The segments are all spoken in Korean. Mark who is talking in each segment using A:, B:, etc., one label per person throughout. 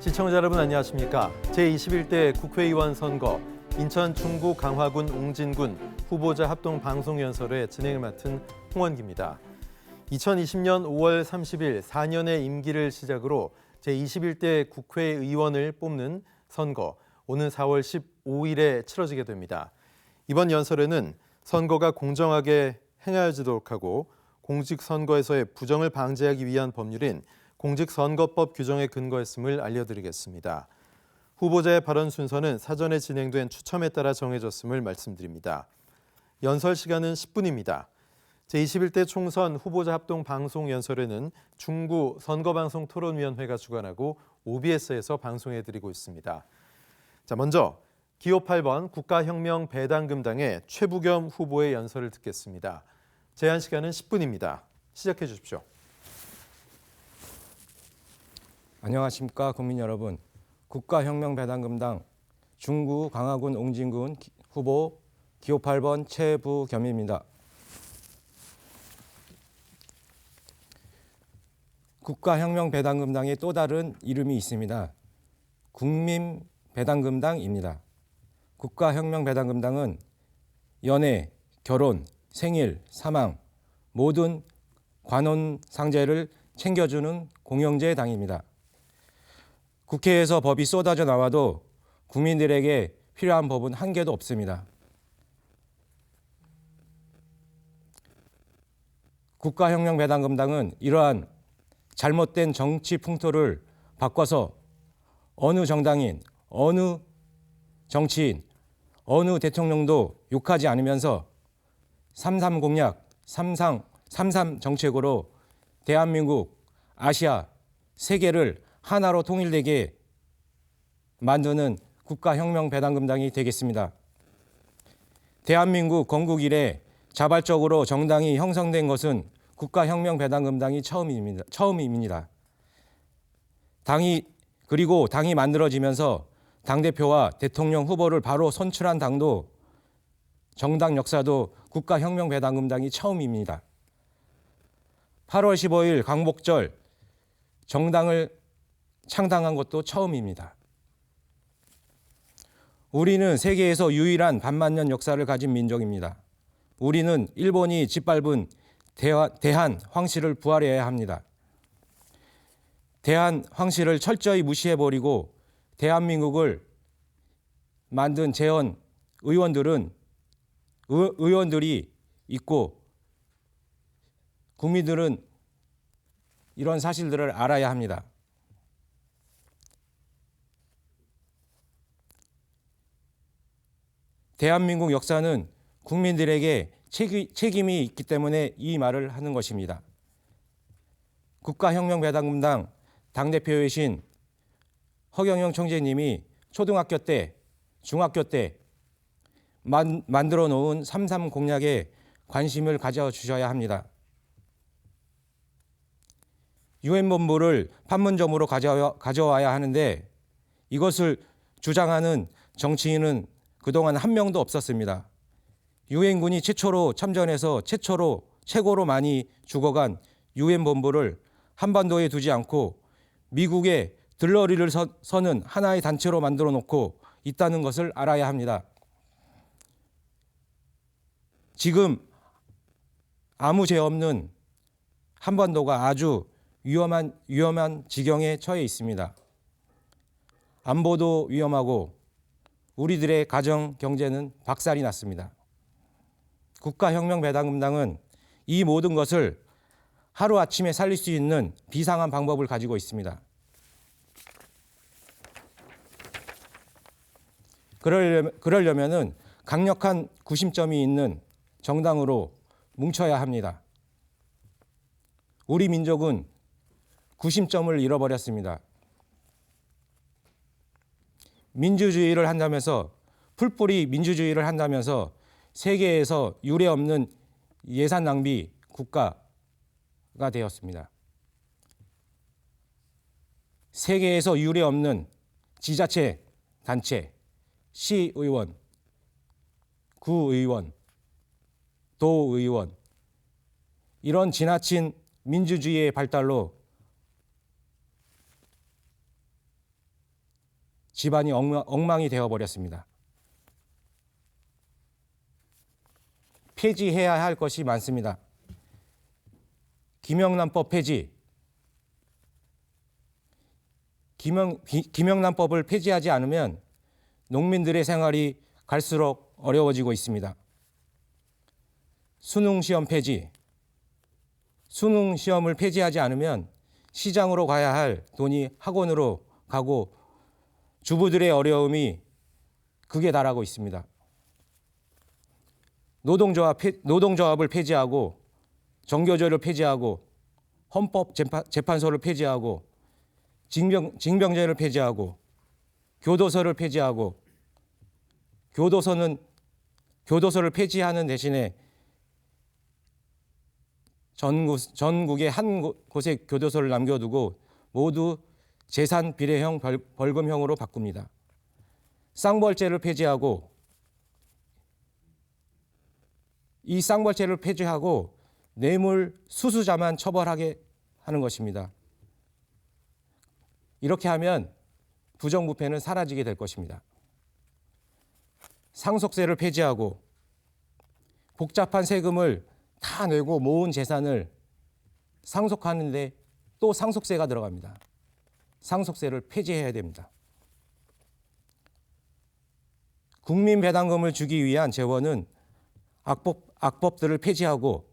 A: 시청자 여러분 안녕하십니까? 제21대 국회의원 선거 인천 중구 강화군 옹진군 후보자 합동 방송연설의 진행을 맡은 홍원기입니다. 2020년 5월 30일 4년의 임기를 시작으로 제21대 국회의원을 뽑는 선거 오는 4월 15일에 치러지게 됩니다. 이번 연설에는 선거가 공정하게 행하여지도록 하고 공직선거에서의 부정을 방지하기 위한 법률인 공직선거법 규정에 근거했음을 알려드리겠습니다. 후보자의 발언 순서는 사전에 진행된 추첨에 따라 정해졌음을 말씀드립니다. 연설 시간은 10분입니다. 제21대 총선 후보자 합동 방송 연설에는 중구 선거방송 토론위원회가 주관하고 OBS에서 방송해드리고 있습니다. 자, 먼저 기호 8번 국가혁명 배당금당의 최부겸 후보의 연설을 듣겠습니다. 제한 시간은 10분입니다. 시작해 주십시오.
B: 안녕하십니까 국민 여러분. 국가혁명배당금당 중구 강화군 옹진군 후보 기호 8번 최부겸입니다. 국가혁명배당금당의 또 다른 이름이 있습니다. 국민배당금당입니다. 국가혁명배당금당은 연애, 결혼, 생일, 사망, 모든 관혼상제를 챙겨주는 공영제 당입니다. 국회에서 법이 쏟아져 나와도 국민들에게 필요한 법은 한 개도 없습니다. 국가혁명배당금당은 이러한 잘못된 정치 풍토를 바꿔서 어느 정당인, 어느 정치인, 어느 대통령도 욕하지 않으면서 3.3 공약, 3.3 정책으로 대한민국, 아시아, 세계를 하나로 통일되게 만드는 국가혁명배당금당이 되겠습니다. 대한민국 건국 이래 자발적으로 정당이 형성된 것은 국가혁명배당금당이 처음입니다. 그리고 당이 만들어지면서 당대표와 대통령 후보를 바로 선출한 당도 정당 역사도 국가혁명배당금당이 처음입니다. 8월 15일 광복절 정당을 창당한 것도 처음입니다. 우리는 세계에서 유일한 반만년 역사를 가진 민족입니다. 우리는 일본이 짓밟은 대한 황실을 부활해야 합니다. 대한 황실을 철저히 무시해버리고 대한민국을 만든 재헌 의원들이 있고 국민들은 이런 사실들을 알아야 합니다. 대한민국 역사는 국민들에게 책임이 있기 때문에 이 말을 하는 것입니다. 국가혁명배당금당 당대표이신 허경영 총재님이 초등학교 때, 중학교 때 만들어 놓은 3.3 공약에 관심을 가져주셔야 합니다. 유엔본부를 판문점으로 가져와야 하는데 이것을 주장하는 정치인은 그동안 한 명도 없었습니다. 유엔군이 최초로 참전해서 최고로 많이 죽어간 유엔본부를 한반도에 두지 않고 미국의 들러리를 서는 하나의 단체로 만들어 놓고 있다는 것을 알아야 합니다. 지금 아무 죄 없는 한반도가 아주 위험한 지경에 처해 있습니다. 안보도 위험하고 우리들의 가정 경제는 박살이 났습니다. 국가혁명배당금당은 이 모든 것을 하루아침에 살릴 수 있는 비상한 방법을 가지고 있습니다. 그러려면은 강력한 구심점이 있는 정당으로 뭉쳐야 합니다. 우리 민족은 구심점을 잃어버렸습니다. 민주주의를 한다면서 풀뿌리 민주주의를 한다면서 세계에서 유례없는 예산 낭비 국가가 되었습니다. 세계에서 유례없는 지자체 단체, 시의원, 구의원, 도의원 이런 지나친 민주주의의 발달로 집안이 엉망이 되어버렸습니다. 폐지해야 할 것이 많습니다. 김영란법 폐지. 김영란법을 폐지하지 않으면 농민들의 생활이 갈수록 어려워지고 있습니다. 수능시험 폐지. 수능시험을 폐지하지 않으면 시장으로 가야 할 돈이 학원으로 가고 주부들의 어려움이 극에 달하고 있습니다. 노동조합을 폐지하고 정교조를 폐지하고 헌법재판소를 폐지하고 징병제를 폐지하고 교도소를 폐지하고 교도소를 폐지하는 대신에 전국에 한 곳에 교도소를 남겨두고 모두 재산 비례형 벌금형으로 바꿉니다. 쌍벌죄를 폐지하고 이 쌍벌죄를 폐지하고 뇌물 수수자만 처벌하게 하는 것입니다. 이렇게 하면 부정부패는 사라지게 될 것입니다. 상속세를 폐지하고 복잡한 세금을 다 내고 모은 재산을 상속하는데 또 상속세가 들어갑니다. 상속세를 폐지해야 됩니다. 국민배당금을 주기 위한 재원은 악법들을 폐지하고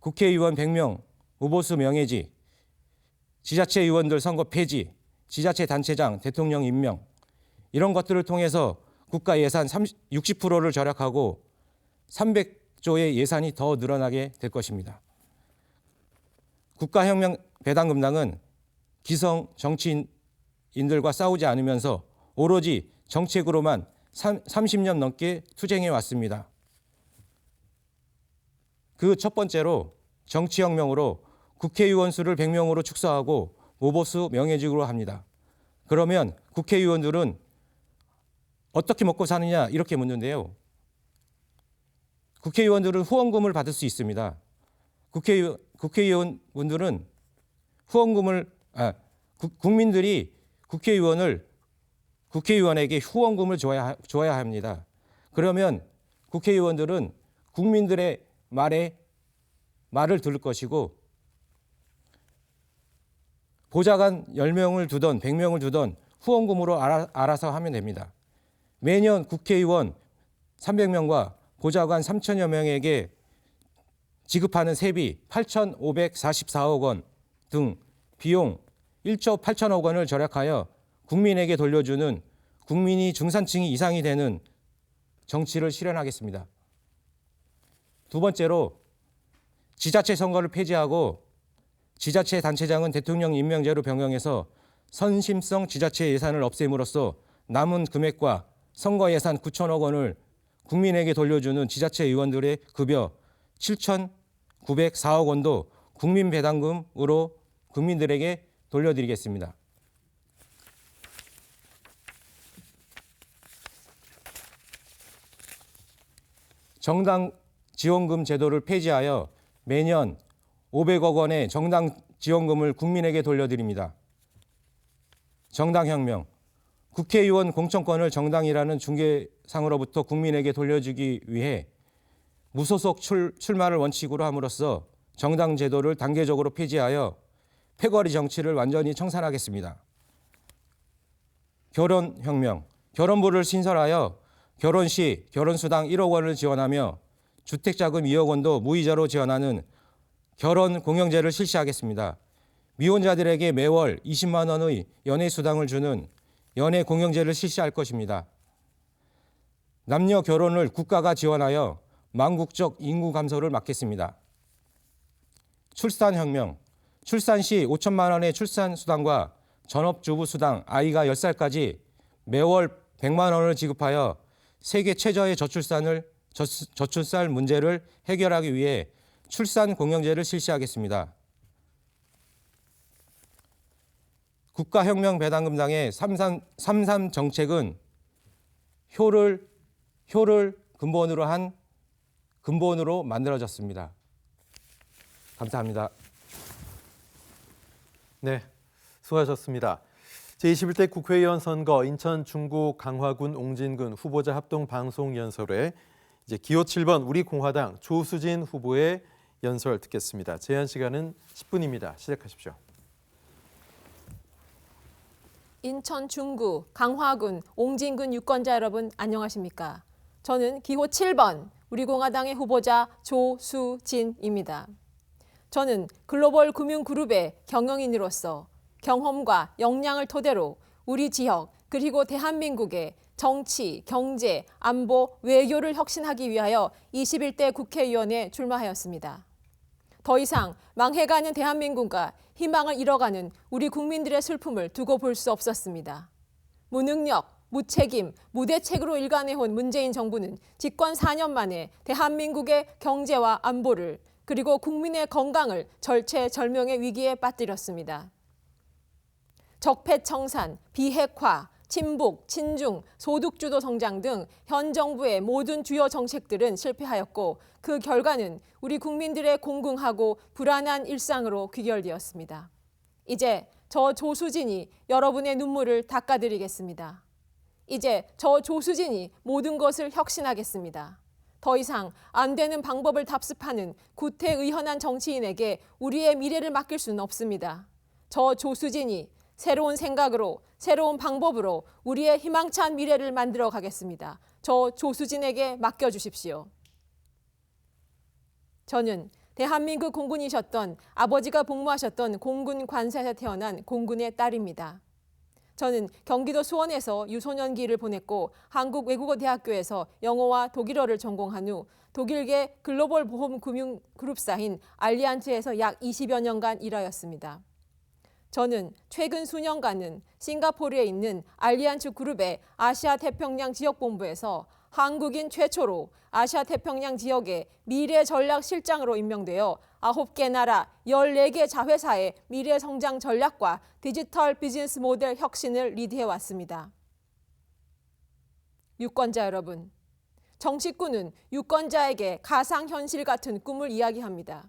B: 국회의원 100명, 후보수 명예직, 지자체 의원들 선거 폐지, 지자체 단체장, 대통령 임명 이런 것들을 통해서 국가 예산 60%를 절약하고 300조의 예산이 더 늘어나게 될 것입니다. 국가혁명 배당금당은 기성 정치인들과 싸우지 않으면서 오로지 정책으로만 30년 넘게 투쟁해 왔습니다. 그 첫 번째로 정치혁명으로 국회의원 수를 100명으로 축소하고 모보수 명예직으로 합니다. 그러면 국회의원들은 어떻게 먹고 사느냐 이렇게 묻는데요. 국회의원들은 후원금을 받을 수 있습니다. 국회의원분들은 국민들이 국회의원에게 후원금을 줘야 합니다. 그러면 국회의원들은 국민들의 말을 들을 것이고 보좌관 10명을 두던 100명을 두던 후원금으로 알아서 하면 됩니다. 매년 국회의원 300명과 보좌관 3천여 명에게 지급하는 세비 8,544억 원 등 비용 1조 8천억 원을 절약하여 국민에게 돌려주는 국민이 중산층이 이상이 되는 정치를 실현하겠습니다. 두 번째로 지자체 선거를 폐지하고 지자체 단체장은 대통령 임명제로 변경해서 선심성 지자체 예산을 없앰으로써 남은 금액과 선거 예산 9천억 원을 국민에게 돌려주는 지자체 의원들의 급여 7,904억 원도 국민 배당금으로 국민들에게 돌려드리겠습니다. 정당 지원금 제도를 폐지하여 매년 500억 원의 정당 지원금을 국민에게 돌려드립니다. 정당혁명. 국회의원 공천권을 정당이라는 중개상으로부터 국민에게 돌려주기 위해 무소속 출마를 원칙으로 함으로써 정당 제도를 단계적으로 폐지하여 패거리 정치를 완전히 청산하겠습니다. 결혼혁명. 결혼부를 신설하여 결혼 시 결혼수당 1억 원을 지원하며 주택자금 2억 원도 무이자로 지원하는 결혼공영제를 실시하겠습니다. 미혼자들에게 매월 20만 원의 연애수당을 주는 연애공영제를 실시할 것입니다. 남녀 결혼을 국가가 지원하여 망국적 인구 감소를 막겠습니다. 출산혁명. 출산 시 5천만 원의 출산수당과 전업주부수당, 아이가 10살까지 매월 100만 원을 지급하여 세계 최저의 저출산 문제를 해결하기 위해 출산공영제를 실시하겠습니다. 국가혁명 배당금당의 3.3 정책은 효를 근본으로 만들어졌습니다. 감사합니다.
A: 네, 수고하셨습니다. 제21대 국회의원 선거 인천 중구 강화군 옹진군 후보자 합동 방송 연설회 이제 기호 7번 우리 공화당 조수진 후보의 연설 듣겠습니다. 제한 시간은 10분입니다. 시작하십시오.
C: 인천 중구 강화군 옹진군 유권자 여러분 안녕하십니까? 저는 기호 7번 우리 공화당의 후보자 조수진입니다. 저는 글로벌 금융그룹의 경영인으로서 경험과 역량을 토대로 우리 지역 그리고 대한민국의 정치, 경제, 안보, 외교를 혁신하기 위하여 21대 국회의원에 출마하였습니다. 더 이상 망해가는 대한민국과 희망을 잃어가는 우리 국민들의 슬픔을 두고 볼 수 없었습니다. 무능력, 무책임, 무대책으로 일관해온 문재인 정부는 집권 4년 만에 대한민국의 경제와 안보를 그리고 국민의 건강을 절체절명의 위기에 빠뜨렸습니다. 적폐청산, 비핵화, 친북, 친중, 소득주도 성장 등 현 정부의 모든 주요 정책들은 실패하였고 그 결과는 우리 국민들의 공공하고 불안한 일상으로 귀결되었습니다. 이제 저 조수진이 여러분의 눈물을 닦아드리겠습니다. 이제 저 조수진이 모든 것을 혁신하겠습니다. 더 이상 안 되는 방법을 답습하는 구태의연한 정치인에게 우리의 미래를 맡길 수는 없습니다. 저 조수진이 새로운 생각으로 새로운 방법으로 우리의 희망찬 미래를 만들어 가겠습니다. 저 조수진에게 맡겨주십시오. 저는 대한민국 공군이셨던 아버지가 복무하셨던 공군 관사에서 태어난 공군의 딸입니다. 저는 경기도 수원에서 유소년기를 보냈고 한국외국어대학교에서 영어와 독일어를 전공한 후 독일계 글로벌 보험 금융 그룹사인 알리안츠에서 약 20여 년간 일하였습니다. 저는 최근 수년간은 싱가포르에 있는 알리안츠 그룹의 아시아 태평양 지역본부에서 한국인 최초로 아시아 태평양 지역의 미래 전략 실장으로 임명되어 9개 나라 14개 자회사의 미래 성장 전략과 디지털 비즈니스 모델 혁신을 리드해 왔습니다. 유권자 여러분, 정치꾼은 유권자에게 가상현실 같은 꿈을 이야기합니다.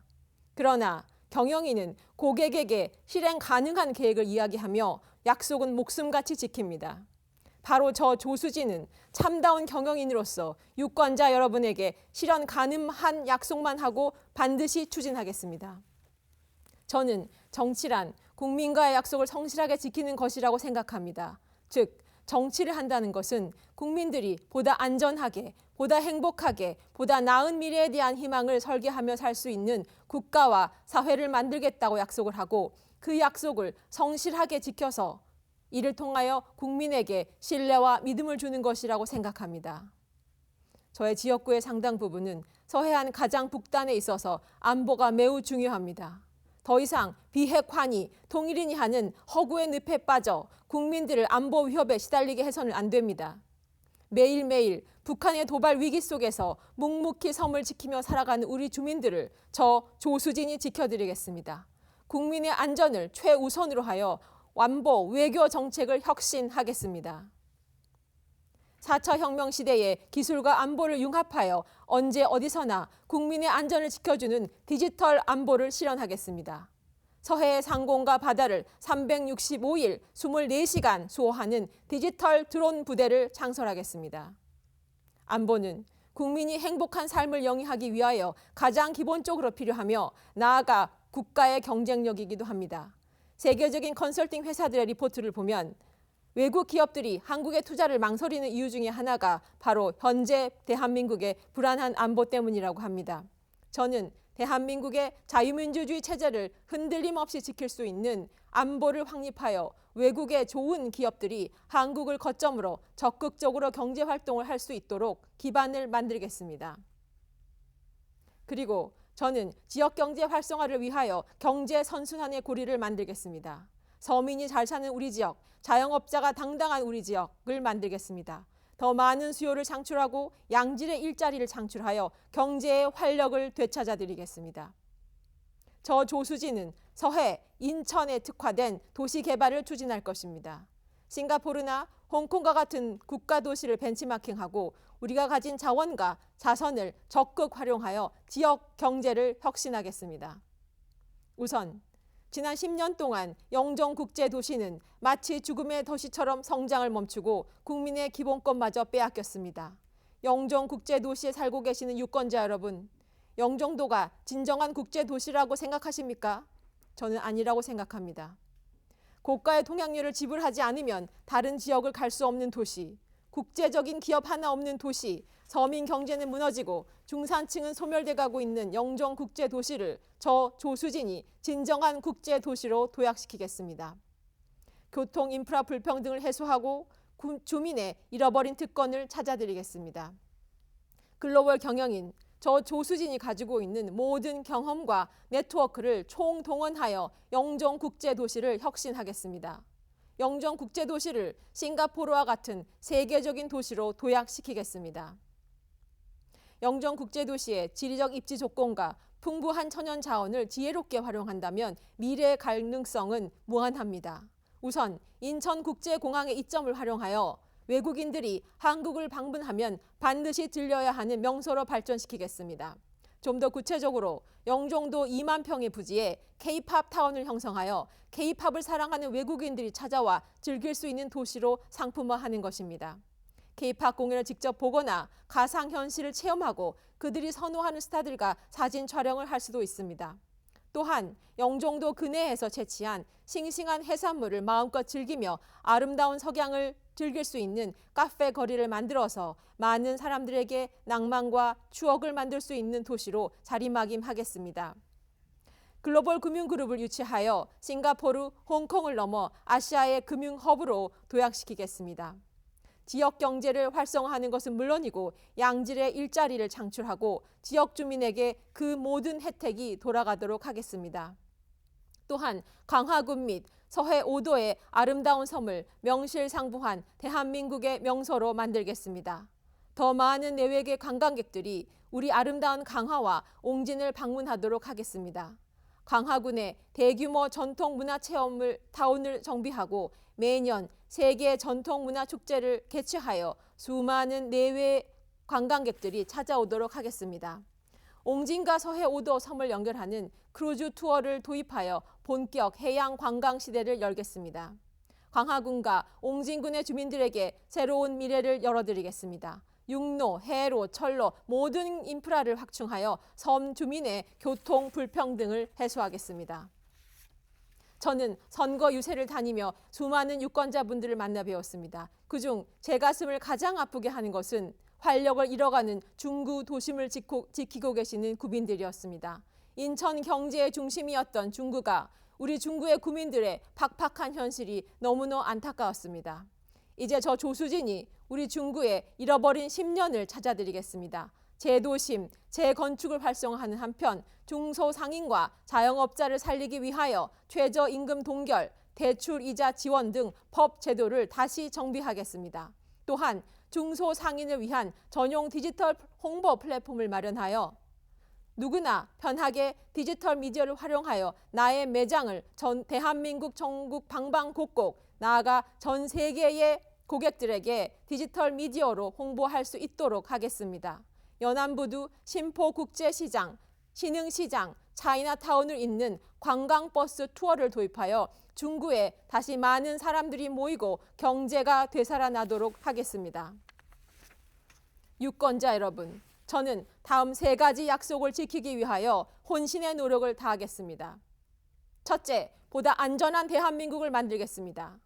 C: 그러나 경영인은 고객에게 실행 가능한 계획을 이야기하며 약속은 목숨같이 지킵니다. 바로 저 조수진은 참다운 경영인으로서 유권자 여러분에게 실현 가능한 약속만 하고 반드시 추진하겠습니다. 저는 정치란 국민과의 약속을 성실하게 지키는 것이라고 생각합니다. 즉, 정치를 한다는 것은 국민들이 보다 안전하게, 보다 행복하게, 보다 나은 미래에 대한 희망을 설계하며 살 수 있는 국가와 사회를 만들겠다고 약속을 하고 그 약속을 성실하게 지켜서 이를 통하여 국민에게 신뢰와 믿음을 주는 것이라고 생각합니다. 저의 지역구의 상당 부분은 서해안 가장 북단에 있어서 안보가 매우 중요합니다. 더 이상 비핵화니 통일이니 하는 허구의 늪에 빠져 국민들을 안보 위협에 시달리게 해서는 안 됩니다. 매일매일 북한의 도발 위기 속에서 묵묵히 섬을 지키며 살아가는 우리 주민들을 저 조수진이 지켜드리겠습니다. 국민의 안전을 최우선으로 하여 안보 외교 정책을 혁신하겠습니다. 4차 혁명 시대에 기술과 안보를 융합하여 언제 어디서나 국민의 안전을 지켜주는 디지털 안보를 실현하겠습니다. 서해의 상공과 바다를 365일 24시간 수호하는 디지털 드론 부대를 창설하겠습니다. 안보는 국민이 행복한 삶을 영위하기 위하여 가장 기본적으로 필요하며 나아가 국가의 경쟁력이기도 합니다. 세계적인 컨설팅 회사들의 리포트를 보면 외국 기업들이 한국의 투자를 망설이는 이유 중에 하나가 바로 현재 대한민국의 불안한 안보 때문이라고 합니다. 저는 대한민국의 자유민주주의 체제를 흔들림 없이 지킬 수 있는 안보를 확립하여 외국의 좋은 기업들이 한국을 거점으로 적극적으로 경제활동을 할 수 있도록 기반을 만들겠습니다. 그리고 저는 지역경제 활성화를 위하여 경제 선순환의 고리를 만들겠습니다. 서민이 잘 사는 우리 지역, 자영업자가 당당한 우리 지역을 만들겠습니다. 더 많은 수요를 창출하고 양질의 일자리를 창출하여 경제의 활력을 되찾아드리겠습니다. 저 조수진은 서해, 인천에 특화된 도시 개발을 추진할 것입니다. 싱가포르나 홍콩과 같은 국가 도시를 벤치마킹하고 우리가 가진 자원과 자선을 적극 활용하여 지역 경제를 혁신하겠습니다. 우선 지난 10년 동안 영정국제도시는 마치 죽음의 도시처럼 성장을 멈추고 국민의 기본권마저 빼앗겼습니다. 영정국제도시에 살고 계시는 유권자 여러분, 영종도가 진정한 국제도시라고 생각하십니까? 저는 아니라고 생각합니다. 고가의 통행료를 지불하지 않으면 다른 지역을 갈 수 없는 도시, 국제적인 기업 하나 없는 도시, 서민 경제는 무너지고 중산층은 소멸돼 가고 있는 영정국제도시를 저 조수진이 진정한 국제도시로 도약시키겠습니다. 교통 인프라 불평등을 해소하고 주민의 잃어버린 특권을 찾아드리겠습니다. 글로벌 경영인 저 조수진이 가지고 있는 모든 경험과 네트워크를 총동원하여 영정국제도시를 혁신하겠습니다. 영정국제도시를 싱가포르와 같은 세계적인 도시로 도약시키겠습니다. 영정국제도시의 지리적 입지 조건과 풍부한 천연 자원을 지혜롭게 활용한다면 미래의 가능성은 무한합니다. 우선 인천국제공항의 이점을 활용하여 외국인들이 한국을 방문하면 반드시 들려야 하는 명소로 발전시키겠습니다. 좀 더 구체적으로 영종도 2만 평의 부지에 K-팝 타운을 형성하여 K-팝을 사랑하는 외국인들이 찾아와 즐길 수 있는 도시로 상품화하는 것입니다. K-팝 공연을 직접 보거나 가상현실을 체험하고 그들이 선호하는 스타들과 사진 촬영을 할 수도 있습니다. 또한 영종도 근해에서 채취한 싱싱한 해산물을 마음껏 즐기며 아름다운 석양을 즐길 수 있는 카페 거리를 만들어서 많은 사람들에게 낭만과 추억을 만들 수 있는 도시로 자리매김하겠습니다. 글로벌 금융그룹을 유치하여 싱가포르, 홍콩을 넘어 아시아의 금융허브로 도약시키겠습니다. 지역 경제를 활성화하는 것은 물론이고 양질의 일자리를 창출하고 지역 주민에게 그 모든 혜택이 돌아가도록 하겠습니다. 또한 강화군 및 서해 5도의 아름다운 섬을 명실상부한 대한민국의 명소로 만들겠습니다. 더 많은 내외계 관광객들이 우리 아름다운 강화와 옹진을 방문하도록 하겠습니다. 강화군에 대규모 전통문화체험을 타운을 정비하고 매년 세계 전통문화축제를 개최하여 수많은 내외 관광객들이 찾아오도록 하겠습니다. 옹진과 서해 5도 섬을 연결하는 크루즈 투어를 도입하여 본격 해양 관광 시대를 열겠습니다. 강화군과 옹진군의 주민들에게 새로운 미래를 열어드리겠습니다. 육로, 해로, 철로 모든 인프라를 확충하여 섬 주민의 교통 불평등을 해소하겠습니다. 저는 선거 유세를 다니며 수많은 유권자분들을 만나 배웠습니다. 그중 제 가슴을 가장 아프게 하는 것은 활력을 잃어가는 중구 도심을 지키고 계시는 구민들이었습니다. 인천 경제의 중심이었던 중구가 우리 중구의 구민들의 팍팍한 현실이 너무나 안타까웠습니다. 이제 저 조수진이 우리 중구의 잃어버린 10년을 찾아드리겠습니다. 재도심, 재건축을 활성화하는 한편 중소상인과 자영업자를 살리기 위하여 최저임금 동결, 대출이자 지원 등 법 제도를 다시 정비하겠습니다. 또한 중소상인을 위한 전용 디지털 홍보 플랫폼을 마련하여 누구나 편하게 디지털 미디어를 활용하여 나의 매장을 전 대한민국 전국 방방곡곡 나아가 전 세계의 고객들에게 디지털 미디어로 홍보할 수 있도록 하겠습니다. 연안부두 심포국제시장, 신흥시장, 차이나타운을 잇는 관광버스 투어를 도입하여 중구에 다시 많은 사람들이 모이고 경제가 되살아나도록 하겠습니다. 유권자 여러분, 저는 다음 3가지 약속을 지키기 위하여 혼신의 노력을 다하겠습니다. 첫째, 보다 안전한 대한민국을 만들겠습니다.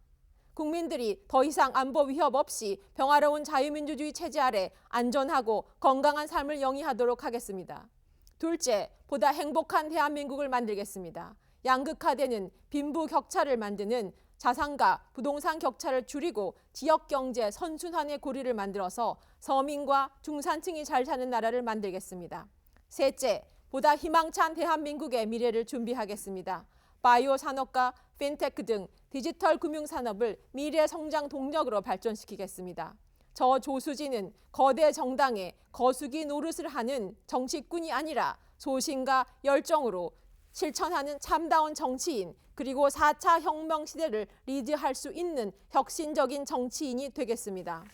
C: 국민들이 더 이상 안보 위협 없이 평화로운 자유민주주의 체제 아래 안전하고 건강한 삶을 영위하도록 하겠습니다. 둘째, 보다 행복한 대한민국을 만들겠습니다. 양극화되는 빈부격차를 만드는 자산과 부동산 격차를 줄이고 지역경제 선순환의 고리를 만들어서 서민과 중산층이 잘 사는 나라를 만들겠습니다. 셋째, 보다 희망찬 대한민국의 미래를 준비하겠습니다. 바이오 산업과 핀테크 등 디지털 금융 산업을 미래 성장 동력으로 발전시키겠습니다. 저 조수진은 거대 정당의 거수기 노릇을 하는 정치꾼이 아니라 소신과 열정으로 실천하는 참다운 정치인, 그리고 4차 혁명 시대를 리드할 수 있는 혁신적인 정치인이 되겠습니다.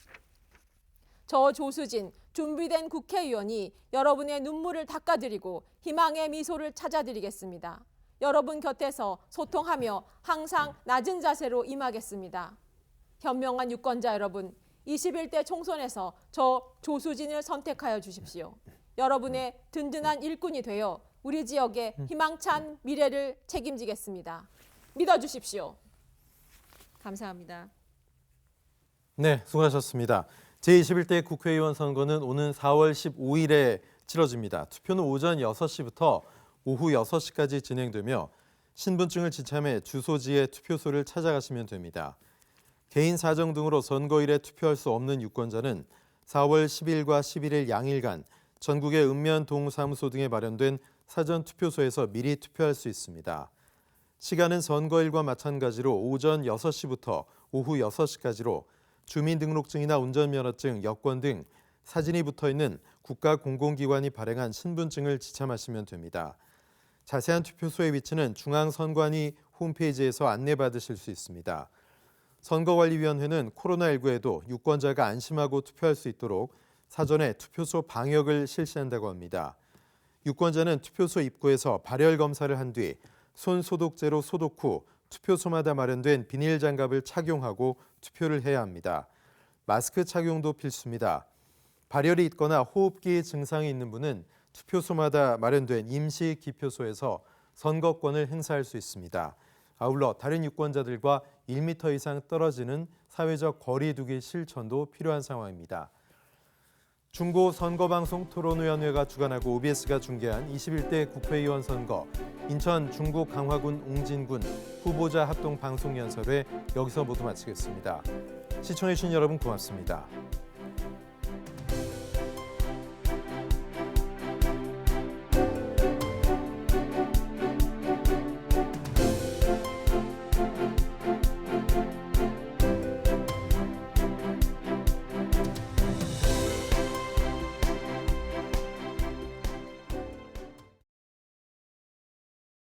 C: 저 조수진, 준비된 국회의원이 여러분의 눈물을 닦아드리고 희망의 미소를 찾아드리겠습니다. 여러분 곁에서 소통하며 항상 낮은 자세로 임하겠습니다. 현명한 유권자 여러분, 21대 총선에서 저 조수진을 선택하여 주십시오. 여러분의 든든한 일꾼이 되어 우리 지역의 희망찬 미래를 책임지겠습니다. 믿어주십시오. 감사합니다.
A: 네, 수고하셨습니다. 제21대 국회의원 선거는 오는 4월 15일에 치러집니다. 투표는 오전 6시부터 오후 6시까지 진행되며 신분증을 지참해 주소지의 투표소를 찾아가시면 됩니다. 개인 사정 등으로 선거일에 투표할 수 없는 유권자는 4월 10일과 11일 양일간 전국의 읍면 동사무소 등에 마련된 사전 투표소에서 미리 투표할 수 있습니다. 시간은 선거일과 마찬가지로 오전 6시부터 오후 6시까지로 주민등록증이나 운전면허증, 여권 등 사진이 붙어있는 국가공공기관이 발행한 신분증을 지참하시면 됩니다. 자세한 투표소의 위치는 중앙선관위 홈페이지에서 안내받으실 수 있습니다. 선거관리위원회는 코로나19에도 유권자가 안심하고 투표할 수 있도록 사전에 투표소 방역을 실시한다고 합니다. 유권자는 투표소 입구에서 발열 검사를 한 뒤 손 소독제로 소독 후 투표소마다 마련된 비닐 장갑을 착용하고 투표를 해야 합니다. 마스크 착용도 필수입니다. 발열이 있거나 호흡기 증상이 있는 분은 투표소마다 마련된 임시 기표소에서 선거권을 행사할 수 있습니다. 아울러 다른 유권자들과 1m 이상 떨어지는 사회적 거리 두기 실천도 필요한 상황입니다. 중고 선거방송 토론위원회가 주관하고 OBS가 중계한 21대 국회의원 선거 인천 중구 강화군 옹진군 후보자 합동 방송연설회 여기서 모두 마치겠습니다. 시청해주신 여러분 고맙습니다.